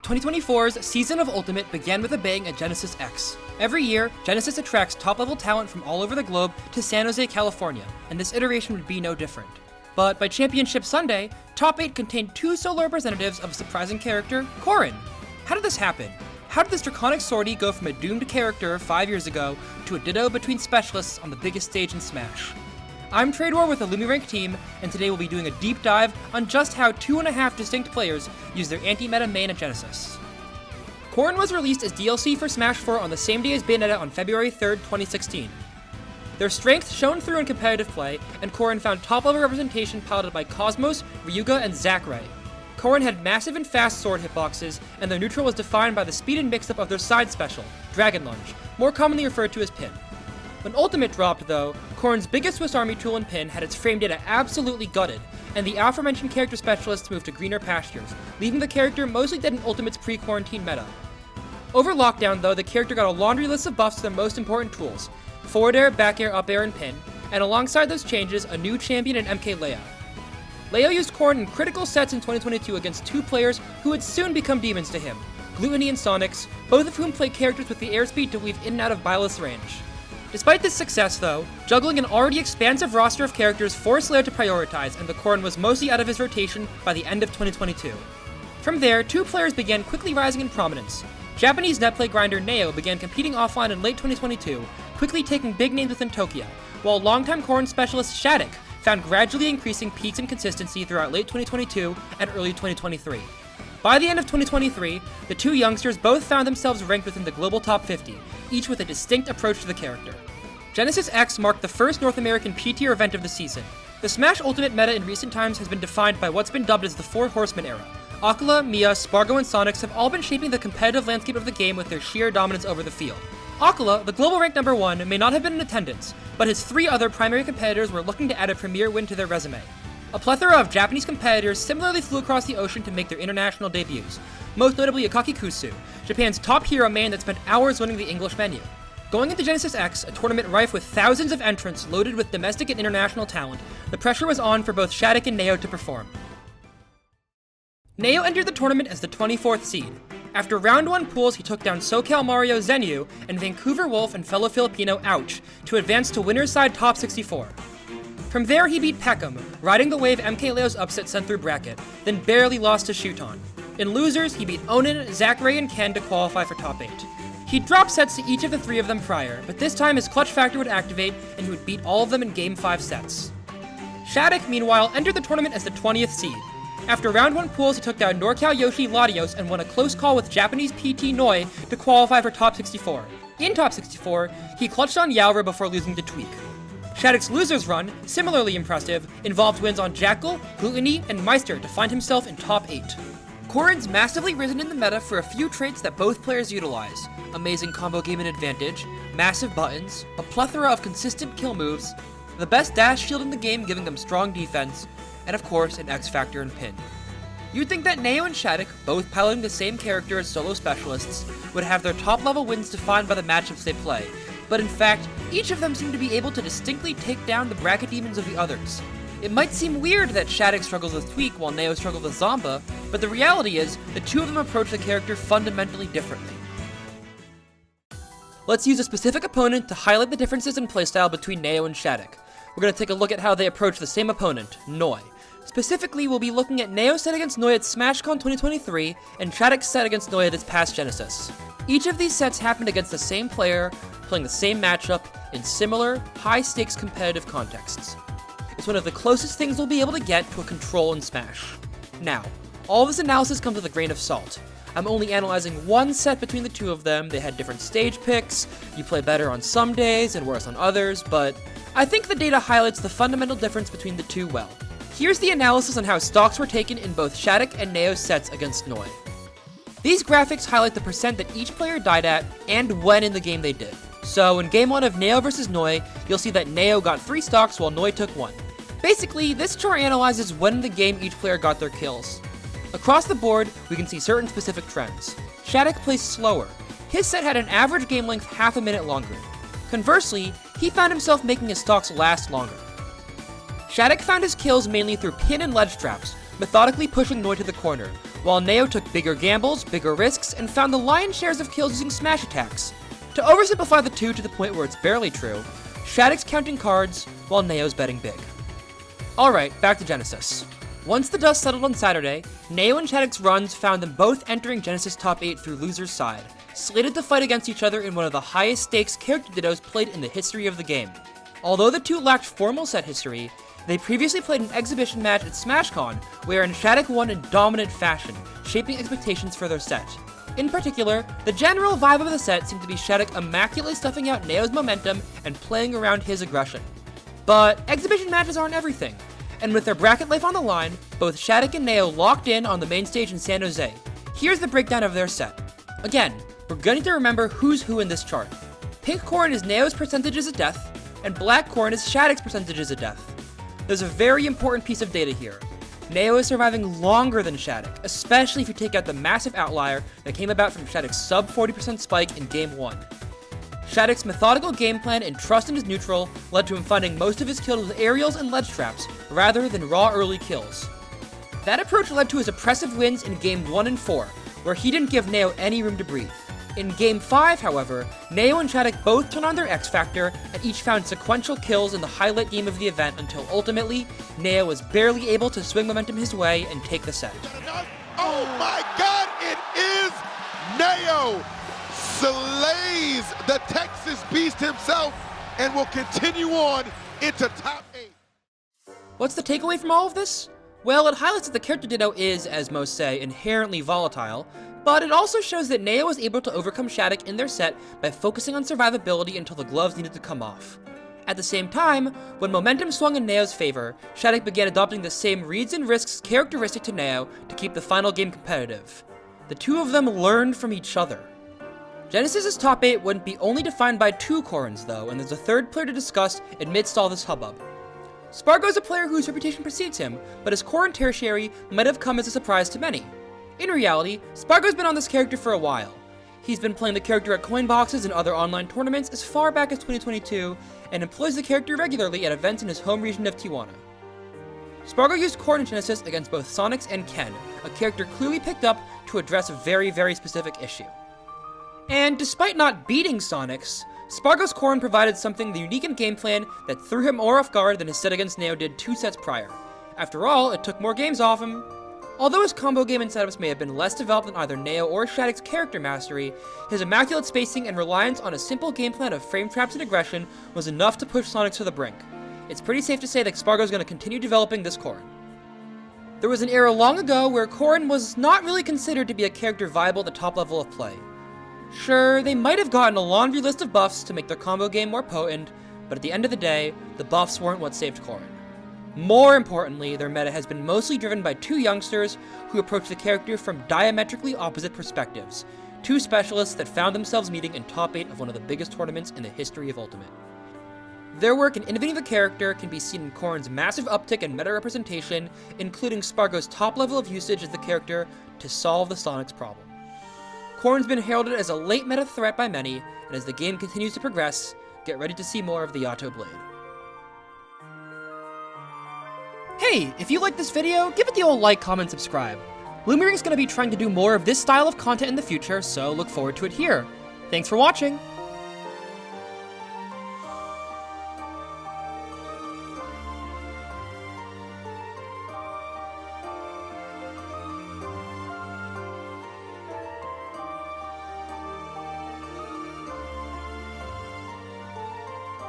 2024's Season of Ultimate began with a bang at Genesis X. Every year, Genesis attracts top-level talent from all over the globe to San Jose, California, and this iteration would be no different. But by Championship Sunday, Top 8 contained 2 solo representatives of a surprising character, Corrin. How did this happen? How did this draconic sortie go from a doomed character 5 years ago to a ditto between specialists on the biggest stage in Smash? I'm tradewar with the LumiRank team, and today we'll be doing a deep dive on just how 2.5 distinct players use their anti-meta main at Genesis. Corrin was released as DLC for Smash 4 on the same day as Bayonetta on February 3rd, 2016. Their strength shone through in competitive play, and Corrin found top-level representation piloted by Cosmos, Ryuga, and Zachary. Corrin had massive and fast sword hitboxes, and their neutral was defined by the speed and mix-up of their side special, Dragon Lunge, more commonly referred to as Pin. When Ultimate dropped, though, Corrin's biggest Swiss Army tool in Pin had its frame data absolutely gutted, and the aforementioned character specialists moved to greener pastures, leaving the character mostly dead in Ultimate's pre-quarantine meta. Over lockdown, though, the character got a laundry list of buffs to their most important tools: forward air, back air, up air, and Pin, and alongside those changes, a new champion in MK Leo. Leo used Corrin in critical sets in 2022 against 2 players who would soon become demons to him, Gluttony and Sonics, both of whom play characters with the airspeed to weave in and out of Byleth's range. Despite this success, though, juggling an already expansive roster of characters forced Leo to prioritize, and the Corrin was mostly out of his rotation by the end of 2022. From there, 2 players began quickly rising in prominence. Japanese netplay grinder Neo began competing offline in late 2022, quickly taking big names within Tokyo, while longtime Corrin specialist Shadic found gradually increasing peaks in consistency throughout late 2022 and early 2023. By the end of 2023, the 2 youngsters both found themselves ranked within the global top 50, each with a distinct approach to the character. Genesis X marked the first North American P-tier event of the season. The Smash Ultimate meta in recent times has been defined by what's been dubbed as the 4 Horsemen era. Aquila, Mia, Spargo, and Sonics have all been shaping the competitive landscape of the game with their sheer dominance over the field. Aquila, the global rank number 1, may not have been in attendance, but his 3 other primary competitors were looking to add a premier win to their resume. A plethora of Japanese competitors similarly flew across the ocean to make their international debuts, most notably Akaki Kusu, Japan's top hero main that spent hours learning the English menu. Going into Genesis X, a tournament rife with thousands of entrants loaded with domestic and international talent, the pressure was on for both Shadic and Neo to perform. Neo entered the tournament as the 24th seed. After round 1 pools, he took down SoCal Mario Zenyu and Vancouver Wolf and fellow Filipino Ouch to advance to winner's side top 64. From there, he beat Peckham, riding the wave MK Leo's upset sent through bracket, then barely lost to Shuton. In losers, he beat Onin, Zachary, and Ken to qualify for top 8. He'd dropped sets to each of the 3 of them prior, but this time his clutch factor would activate, and he would beat all of them in game 5 sets. Shadic, meanwhile, entered the tournament as the 20th seed. After round 1 pools, he took down NorCal Yoshi Latios and won a close call with Japanese PT Noi to qualify for top 64. In top 64, he clutched on Yaura before losing to Tweak. Shadic's losers run, similarly impressive, involved wins on Jackal, Gluttony, and Meister to find himself in top 8. Corrin's massively risen in the meta for a few traits that both players utilize: amazing combo game and advantage, massive buttons, a plethora of consistent kill moves, the best dash shield in the game giving them strong defense, and of course an X factor in Pin. You'd think that Neo and Shadic, both piloting the same character as solo specialists, would have their top level wins defined by the matchups they play, but in fact, each of them seem to be able to distinctly take down the bracket demons of the others. It might seem weird that Shadic struggles with Tweak while Neo struggles with Zomba, but the reality is, the 2 of them approach the character fundamentally differently. Let's use a specific opponent to highlight the differences in playstyle between Neo and Shadic. We're going to take a look at how they approach the same opponent, Noi. Specifically, we'll be looking at Neo's set against Noi at SmashCon 2023, and Shadic's set against Noi this past Genesis. Each of these sets happened against the same player, playing the same matchup, in similar, high-stakes competitive contexts. It's one of the closest things we'll be able to get to a control in Smash. Now, all this analysis comes with a grain of salt. I'm only analyzing one set between the 2 of them. They had different stage picks, you play better on some days and worse on others, but I think the data highlights the fundamental difference between the 2 well. Here's the analysis on how stocks were taken in both Shadic and Neo's sets against Noi. These graphics highlight the percent that each player died at, and when in the game they did. So in game 1 of Neo vs Noi, you'll see that Neo got 3 stocks while Noi took 1. Basically, this chart analyzes when in the game each player got their kills. Across the board, we can see certain specific trends. Shadic plays slower. His set had an average game length half a minute longer. Conversely, he found himself making his stocks last longer. Shadic found his kills mainly through pin and ledge traps, methodically pushing Noi to the corner, while Neo took bigger gambles, bigger risks, and found the lion's shares of kills using smash attacks. To oversimplify the two to the point where it's barely true, Shadic's counting cards, while Neo's betting big. Alright, back to Genesis. Once the dust settled on Saturday, Neo and Shadic's runs found them both entering Genesis top 8 through loser's side, slated to fight against each other in one of the highest stakes character dittos played in the history of the game. Although the two lacked formal set history, they previously played an exhibition match at SmashCon, wherein Shadic won in dominant fashion, shaping expectations for their set. In particular, the general vibe of the set seemed to be Shadic immaculately stuffing out Neo's momentum and playing around his aggression. But exhibition matches aren't everything, and with their bracket life on the line, both Shadic and Neo locked in on the main stage in San Jose. Here's the breakdown of their set. Again, we're going to need to remember who's who in this chart. Pink Corrin is Neo's percentages of death, and black Corrin is Shadic's percentages of death. There's a very important piece of data here. Neo is surviving longer than Shadic, especially if you take out the massive outlier that came about from Shadic's sub 40% spike in Game 1. Shadic's methodical game plan and trust in his neutral led to him finding most of his kills with aerials and ledge traps, rather than raw early kills. That approach led to his oppressive wins in Game 1 and 4, where he didn't give Neo any room to breathe. In Game 5, however, Neo and Shadic both turned on their X Factor and each found sequential kills in the highlight game of the event until ultimately, Neo was barely able to swing momentum his way and take the set. Oh my god, it is Neo! Slays the Texas Beast himself and will continue on into top 8. What's the takeaway from all of this? Well, it highlights that the character ditto is, as most say, inherently volatile, but it also shows that Neo was able to overcome Shadic in their set by focusing on survivability until the gloves needed to come off. At the same time, when momentum swung in Neo's favor, Shadic began adopting the same reads and risks characteristic to Neo to keep the final game competitive. The two of them learned from each other. Genesis's top 8 wouldn't be only defined by two Corrins though, and there's a third player to discuss amidst all this hubbub. Spargo's a player whose reputation precedes him, but his Corrin tertiary might have come as a surprise to many. In reality, Spargo's been on this character for a while. He's been playing the character at coin boxes and other online tournaments as far back as 2022, and employs the character regularly at events in his home region of Tijuana. Spargo used Corrin in Genesis against both Sonics and Ken, a character clearly picked up to address a very, very specific issue. And despite not beating Sonics, Spargo's Corrin provided something unique in game plan that threw him more off guard than his set against Neo did 2 sets prior. After all, it took more games off him. Although his combo game and setups may have been less developed than either Neo or Shadic's character mastery, his immaculate spacing and reliance on a simple game plan of frame traps and aggression was enough to push Sonics to the brink. It's pretty safe to say that Spargo's going to continue developing this Corrin. There was an era long ago where Corrin was not really considered to be a character viable at the top level of play. Sure, they might have gotten a laundry list of buffs to make their combo game more potent, but at the end of the day, the buffs weren't what saved Corrin. More importantly, their meta has been mostly driven by two youngsters who approach the character from diametrically opposite perspectives, two specialists that found themselves meeting in top 8 of one of the biggest tournaments in the history of Ultimate. Their work in innovating the character can be seen in Corrin's massive uptick in meta representation, including Spargo's top level of usage as the character to solve the Sonics problem. Corrin's been heralded as a late meta threat by many, and as the game continues to progress, get ready to see more of the Yato Blade. Hey, if you liked this video, give it the old like, comment, subscribe. LumiRank's going to be trying to do more of this style of content in the future, so look forward to it here. Thanks for watching!